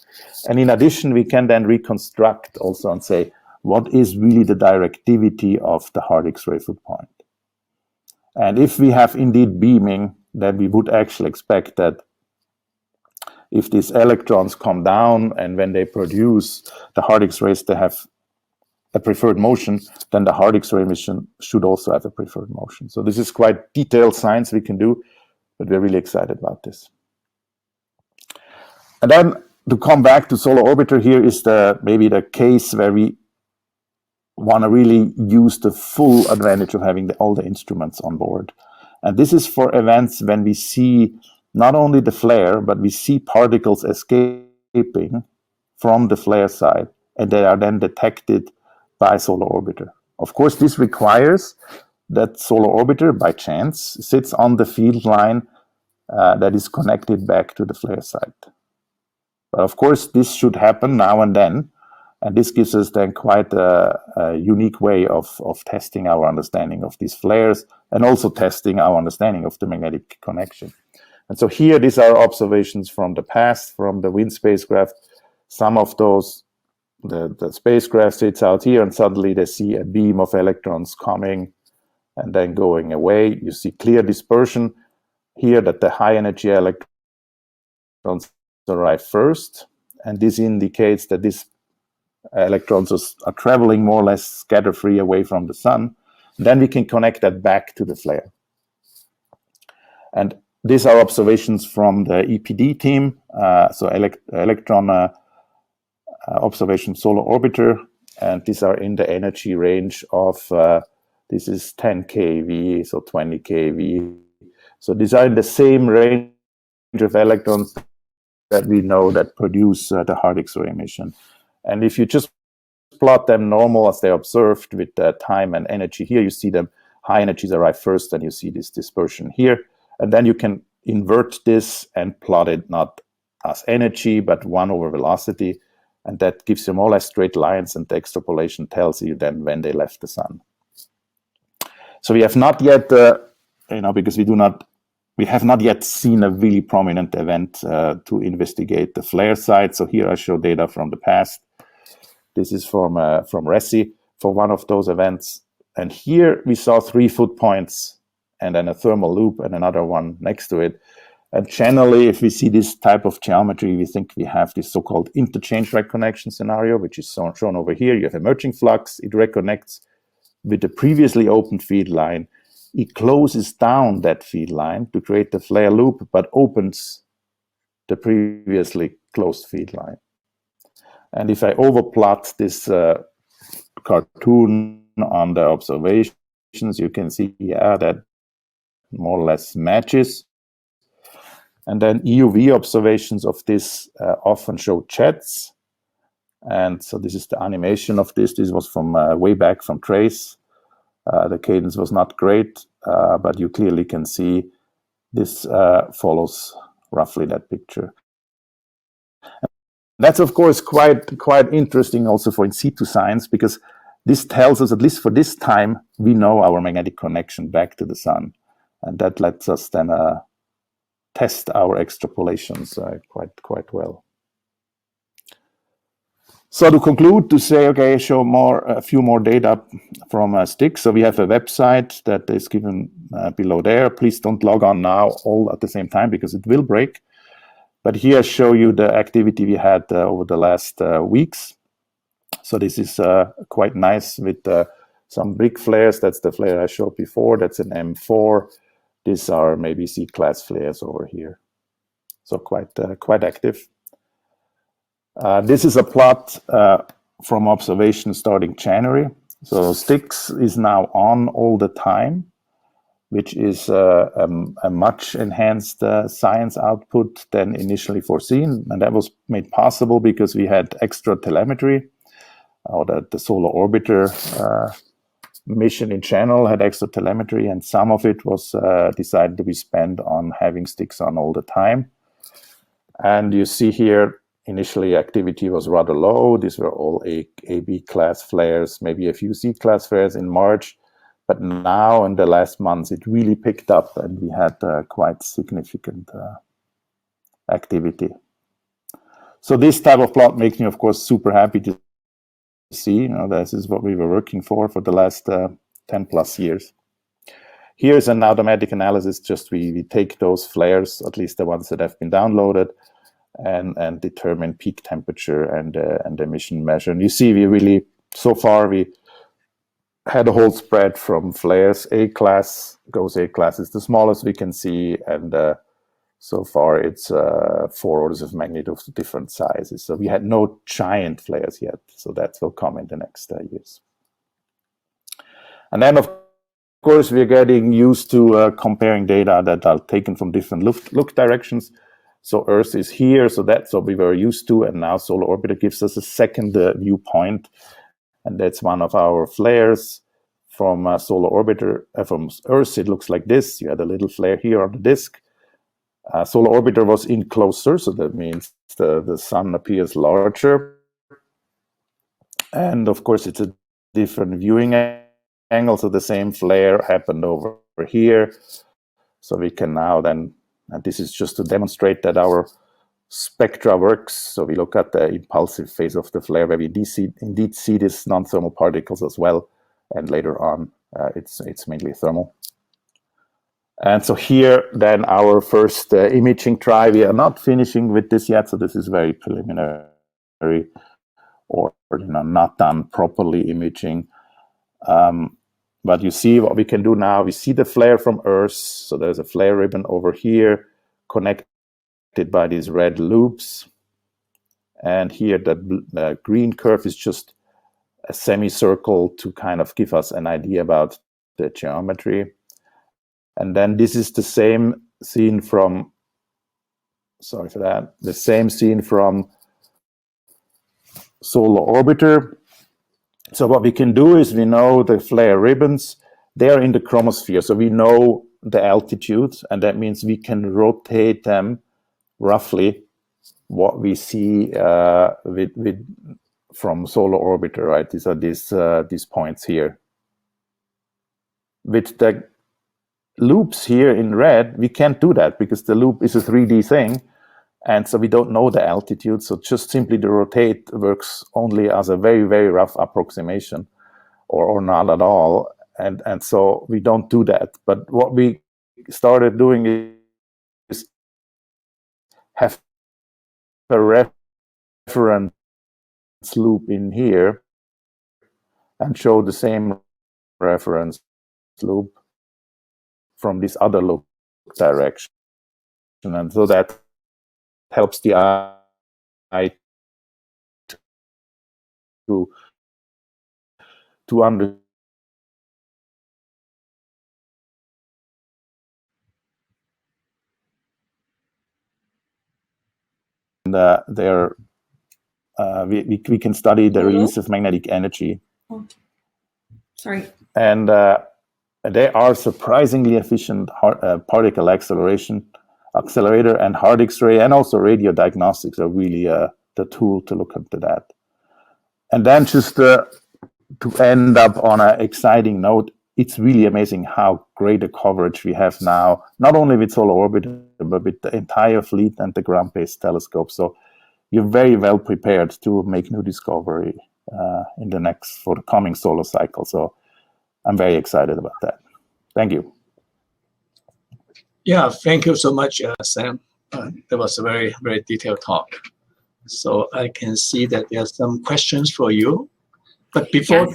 C: And in addition, we can then reconstruct also and say, what is really the directivity of the hard X-ray foot point? And if we have indeed beaming, then we would actually expect that if these electrons come down and when they produce the hard X-rays, they have a preferred motion, then the hard X-ray emission should also have a preferred motion. So this is quite detailed science we can do, but we're really excited about this. And then to come back to solar orbiter, here is maybe the case where we want to really use the full advantage of having all the instruments on board. And this is for events when we see not only the flare, but we see particles escaping from the flare side, and they are then detected by solar orbiter. Of course, this requires that solar orbiter, by chance, sits on the field line that is connected back to the flare site. But of course, this should happen now and then, and this gives us then quite a unique way of testing our understanding of these flares and also testing our understanding of the magnetic connection. And so here, these are observations from the past, from the WIND spacecraft. Some of those, the spacecraft sits out here and suddenly they see a beam of electrons coming and then going away. You see clear dispersion here that the high energy electrons arrive first. And this indicates that these electrons are traveling more or less scatter-free away from the sun. Then we can connect that back to the flare. And these are observations from the EPD team, so electron observation solar orbiter, and these are in the energy range of, this is 10 keV, so 20 keV. So these are in the same range of electrons that we know that produce the hard X-ray emission. And if you just plot them normal as they observed with the time and energy here, you see them high energies arrive first, and you see this dispersion here. And then you can invert this and plot it not as energy, but 1 over velocity. And that gives you more or less straight lines, and the extrapolation tells you then when they left the sun. So we have not yet, because we have not yet seen a really prominent event to investigate the flare side. So here I show data from the past. This is from RESI for one of those events. And here we saw 3 foot points and then a thermal loop and another one next to it. And generally, if we see this type of geometry, we think we have this so-called interchange reconnection scenario, which is shown over here. You have emerging flux. It reconnects with the previously opened feed line. It closes down that feed line to create the flare loop, but opens the previously closed field line. And if I overplot this cartoon on the observations, you can see, yeah, that more or less matches. And then EUV observations of this often show jets. And so this is the animation of this. This was from way back from Trace. The cadence was not great, but you clearly can see this follows roughly that picture. That's, of course, quite interesting also for in situ science, because this tells us, at least for this time, we know our magnetic connection back to the sun. And that lets us then test our extrapolations quite well. So to conclude, to say, okay, show a few more data from STIX. So we have a website that is given below there. Please don't log on now all at the same time because it will break. But here I show you the activity we had over the last weeks. So this is quite nice with some big flares. That's the flare I showed before. That's an M4. These are maybe C-class flares over here. So quite active. This is a plot from observation starting January. So STIX is now on all the time, which is a much enhanced science output than initially foreseen. And that was made possible because we had extra telemetry, or the solar orbiter mission in general had extra telemetry, and some of it was decided to be spent on having STIX on all the time. And you see here, initially activity was rather low. These were all A/B class flares, maybe a few C-class flares in March. But now in the last months, it really picked up and we had quite significant activity. So this type of plot makes me, of course, super happy to see. This is what we were working for the last 10 plus years. Here's an automatic analysis. Just we take those flares, at least the ones that have been downloaded, and determine peak temperature and emission measure. And you see, we really, so far, we had a whole spread from flares. A-class is the smallest we can see, and so far it's 4 orders of magnitude of different sizes. So we had no giant flares yet, so that will come in the next years. And then, of course, we're getting used to comparing data that are taken from different look directions. So Earth is here, so that's what we were used to, and now Solar Orbiter gives us a second viewpoint, and that's one of our flares from Solar Orbiter. From Earth, it looks like this. You had a little flare here on the disk. Solar Orbiter was in closer, so that means the sun appears larger. And of course, it's a different viewing angle, so the same flare happened over here. So we can now then, and this is just to demonstrate that our spectra works. So we look at the impulsive phase of the flare, where we indeed see these non-thermal particles as well. And later on, it's mainly thermal. And so here, then, our first imaging try. We are not finishing with this yet, so this is very preliminary, or not done properly imaging. But you see what we can do now. We see the flare from Earth. So there's a flare ribbon over here connected by these red loops. And here the green curve is just a semicircle to kind of give us an idea about the geometry. And then this is the same scene from, sorry for that, the same scene from Solar Orbiter. So what we can do is, we know the flare ribbons, they're in the chromosphere. So we know the altitude, and that means we can rotate them roughly what we see from Solar Orbiter, right? These are these points here. With the loops here in red, we can't do that because the loop is a 3D thing. And so we don't know the altitude. So just simply the rotate works only as a very, very rough approximation, or not at all. And so we don't do that. But what we started doing is have a reference loop in here and show the same reference loop from this other loop direction. And so that helps the to understand we can study the release of magnetic energy.
A: Oh. Sorry.
C: And they are surprisingly efficient particle accelerator, and hard X-ray and also radio diagnostics are really the tool to look into that. And then just to end up on an exciting note, it's really amazing how great a coverage we have now, not only with Solar Orbiter, but with the entire fleet and the ground-based telescope. So you're very well prepared to make new discovery for the coming solar cycle. So I'm very excited about that. Thank you.
B: Yeah, thank you so much, Sam. That was a very, very detailed talk. So I can see that there are some questions for you. But before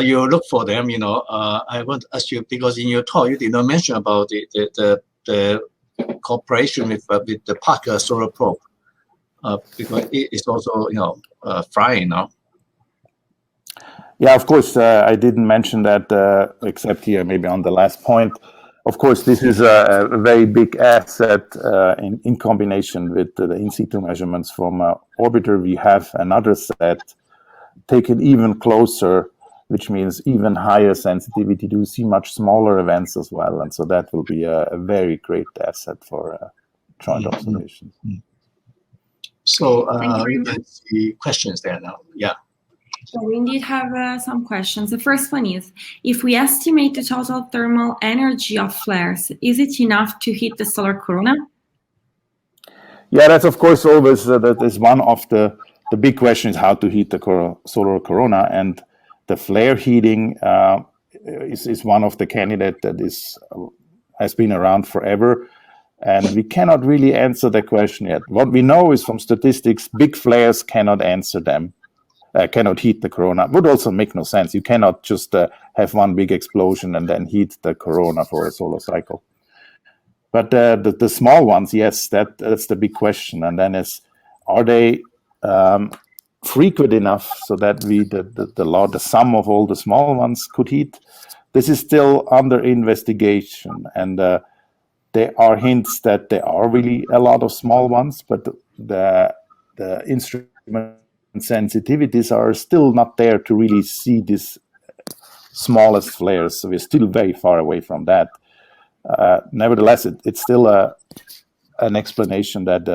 B: you look for them, I want to ask you, because in your talk you did not mention about the cooperation with the Parker Solar Probe, because it is also flying now.
C: Yeah, of course, I didn't mention that except here, maybe on the last point. Of course, this is a very big asset in combination with the in situ measurements from Orbiter. We have another set taken even closer, which means even higher sensitivity to see much smaller events as well. And so that will be a very great asset for joint observations.
B: So we can see questions there now. Yeah.
A: So we indeed have some questions. The first one is, if we estimate the total thermal energy of flares, is it enough to heat the solar corona?
C: Yeah, that's of course always that is one of the big questions, how to heat the solar corona, and the flare heating is one of the candidates that has been around forever, and we cannot really answer the question yet. What we know is from statistics, big flares cannot answer them. Cannot heat the corona. Would also make no sense. You cannot just have one big explosion and then heat the corona for a solar cycle. But the small ones, yes, that's the big question. And then are they frequent enough so that the sum of all the small ones could heat? This is still under investigation, and there are hints that there are really a lot of small ones, but the instrument sensitivities are still not there to really see these smallest flares. So we're still very far away from that. Nevertheless, it's still an explanation that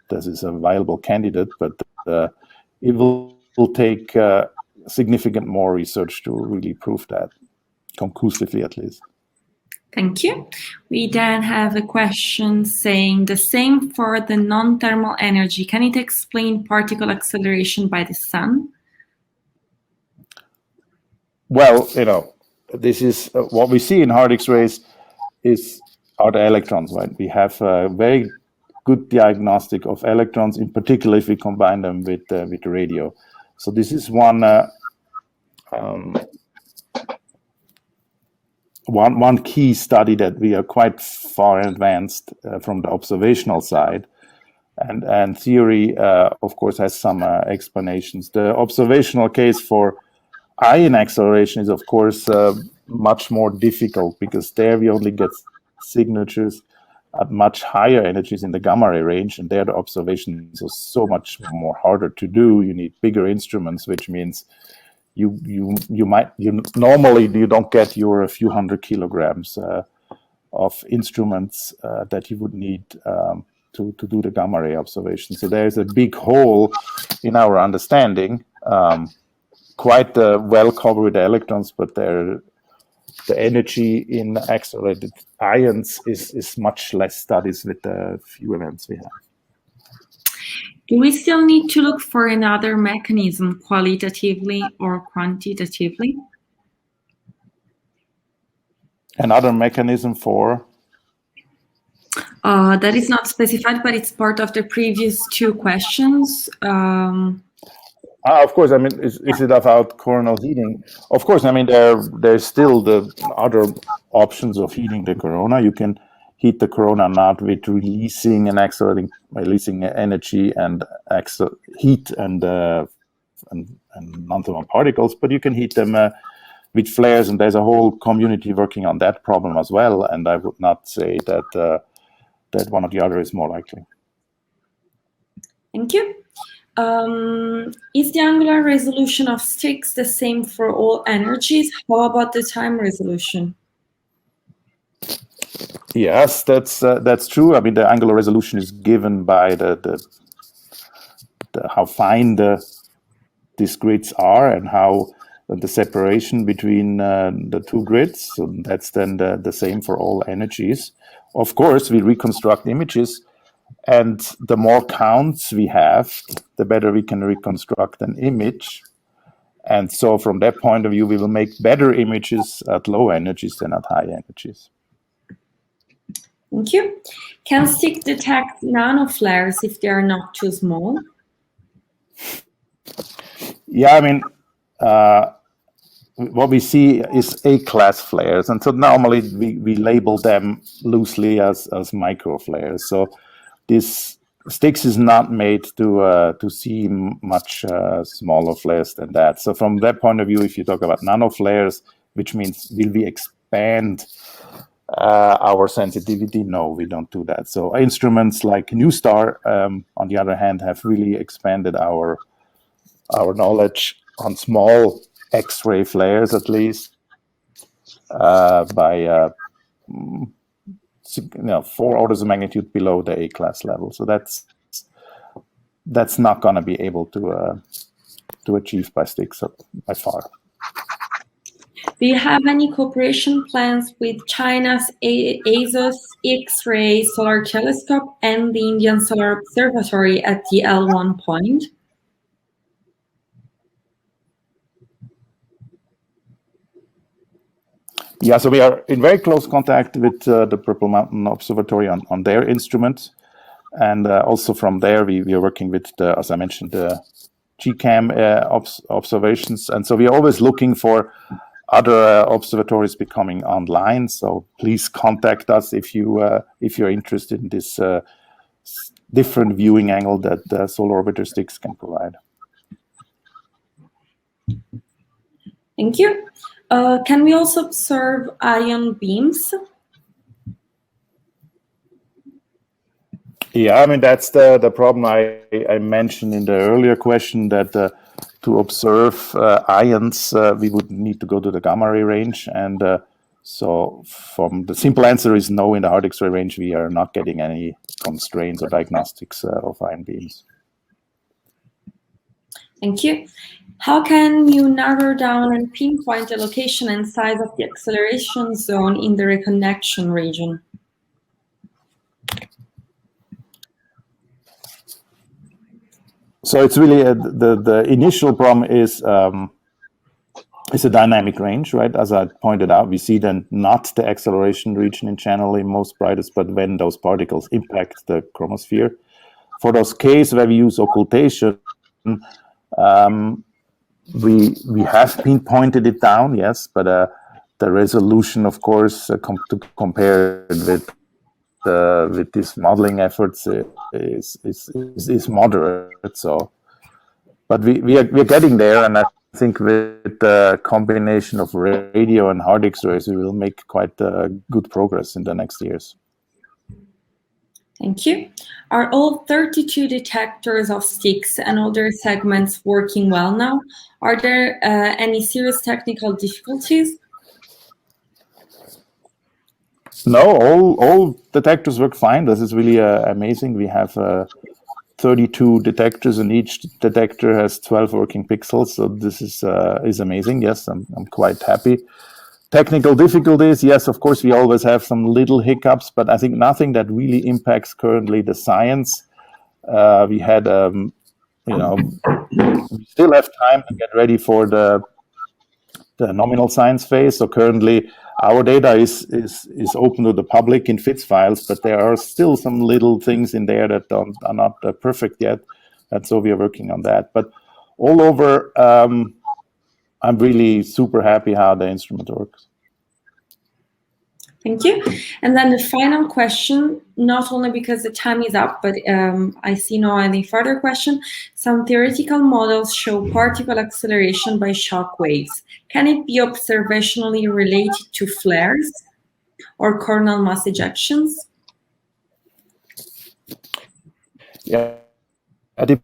C: this is a viable candidate, but it will take significant more research to really prove that, conclusively at least.
A: Thank you. We then have a question saying the same for the non-thermal energy. Can it explain particle acceleration by the sun?
C: Well, this is what we see in hard X-rays are the electrons, right? We have a very good diagnostic of electrons, in particular if we combine them with the radio. So this is one key study that we are quite far advanced from the observational side, and theory of course has some explanations. The observational case for ion acceleration is of course much more difficult, because there we only get signatures at much higher energies in the gamma ray range, and there the observations are so much more harder to do. You need bigger instruments, which means normally you don't get your few hundred kilograms of instruments that you would need to do the gamma ray observation. So there's a big hole in our understanding, quite well covered with the electrons, but the energy in accelerated ions is much less studies with the few events we have.
A: Do we still need to look for another mechanism, qualitatively or quantitatively?
C: Another mechanism for?
A: That is not specified, but it's part of the previous two questions.
C: Of course, I mean, is it about coronal heating? Of course, I mean, there's still the other options of heating the corona. You can heat the corona not with releasing and accelerating, releasing energy and heat and non-thermal particles, but you can heat them with flares, and there's a whole community working on that problem as well. And I would not say that that one or the other is more likely.
A: Thank you. Is the angular resolution of STIX the same for all energies? How about the time resolution?
C: Yes, that's true. I mean, the angular resolution is given by the how fine these grids are and how the separation between the two grids. So that's then the same for all energies. Of course, we reconstruct images, and the more counts we have, the better we can reconstruct an image. And so from that point of view, we will make better images at low energies than at high energies.
A: Thank you. Can STIX detect nanoflares if they are not too small?
C: Yeah, I mean, what we see is A-class flares, and so normally we label them loosely as micro flares. So this STIX is not made to see much smaller flares than that. So from that point of view, if you talk about nano flares, which means will we expand our sensitivity? No, we don't do that. So instruments like NuSTAR, on the other hand, have really expanded our knowledge on small X-ray flares, at least by 4 orders of magnitude below the A-class level. So that's not going to be able to achieve by STIX by far.
A: Do you have any cooperation plans with China's ESA's X-ray Solar Telescope and the Indian Solar Observatory at the L1 point?
C: Yeah, so we are in very close contact with the Purple Mountain Observatory on their instruments. And also from there, we are working with, as I mentioned, the GCAM observations. And so we are always looking for other observatories becoming online. So please contact us if you're interested in this different viewing angle that the solar orbiter STIX can provide.
A: Thank you. Can we also observe ion beams?
C: Yeah, I mean, that's the problem I mentioned in the earlier question, that to observe ions, we would need to go to the gamma ray range. And so from the simple answer is no, in the hard X-ray range, we are not getting any constraints or diagnostics of ion beams.
A: Thank you. How can you narrow down and pinpoint the location and size of the acceleration zone in the reconnection region?
C: So it's really the initial problem is a dynamic range, right? As I pointed out, we see then not the acceleration region in channel in most brightest, but when those particles impact the chromosphere. For those cases where we use occultation, we have pinpointed it down, yes, but the resolution, of course, to compare it with these modeling efforts is moderate. So, but we are getting there, and I think with the combination of radio and hard X-rays, we will make quite good progress in the next years.
A: Thank you. Are all 32 detectors of STIX and other segments working well now? Are there any serious technical difficulties?
C: No, all detectors work fine. This is really amazing. We have 32 detectors, and each detector has 12 working pixels. So this is amazing. Yes, I'm quite happy. Technical difficulties, yes, of course, we always have some little hiccups, but I think nothing that really impacts currently the science. We had, we still have time to get ready for the nominal science phase. So currently, our data is open to the public in FITS files, but there are still some little things in there that are not perfect yet, and so we are working on that. But all over, I'm really super happy how the instrument works.
A: Thank you. And then the final question, not only because the time is up, but I see no any further question. Some theoretical models show particle acceleration by shock waves. Can it be observationally related to flares or coronal mass ejections?
C: Yeah, it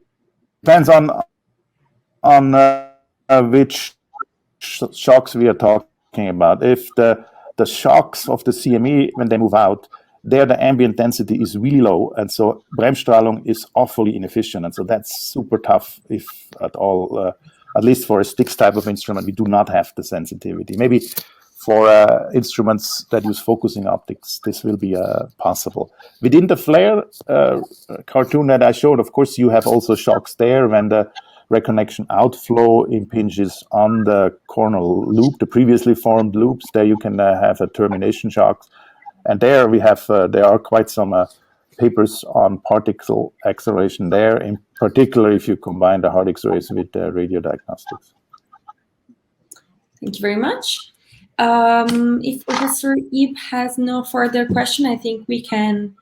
C: depends on which shocks we are talking about. If the shocks of the CME, when they move out, there the ambient density is really low, and so Bremsstrahlung is awfully inefficient, and so that's super tough, if at all, at least for a STIX type of instrument, we do not have the sensitivity. Maybe for instruments that use focusing optics, this will be possible. Within the flare cartoon that I showed, of course, you have also shocks there when the reconnection outflow impinges on the coronal loop, the previously formed loops. There you can have a termination shock. And there we have, there are quite some papers on particle acceleration there, in particular if you combine the hard X-rays with radiodiagnostics.
A: Thank you very much. If Professor Ib has no further question, I think we can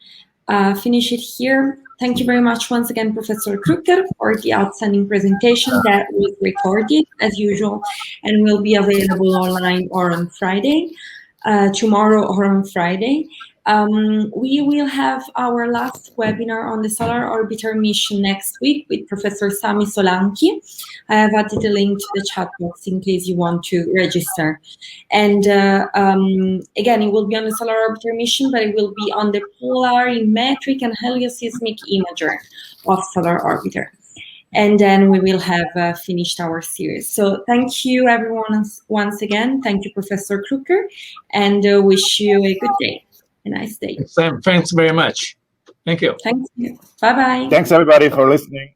A: finish it here. Thank you very much once again, Professor Krucker, for the outstanding presentation that was recorded as usual and will be available online or on Friday, tomorrow or on Friday. We will have our last webinar on the Solar Orbiter mission next week with Professor Sami Solanki. I have added a link to the chat box in case you want to register. And again, it will be on the Solar Orbiter mission, but it will be on the polarimetric and helioseismic imager of Solar Orbiter. And then we will have finished our series. So thank you, everyone, once again. Thank you, Professor Krucker, and wish you a good day. A nice day.
B: Sam, thanks very much. Thank you.
A: Thank you. Bye-bye.
C: Thanks, everybody, for listening.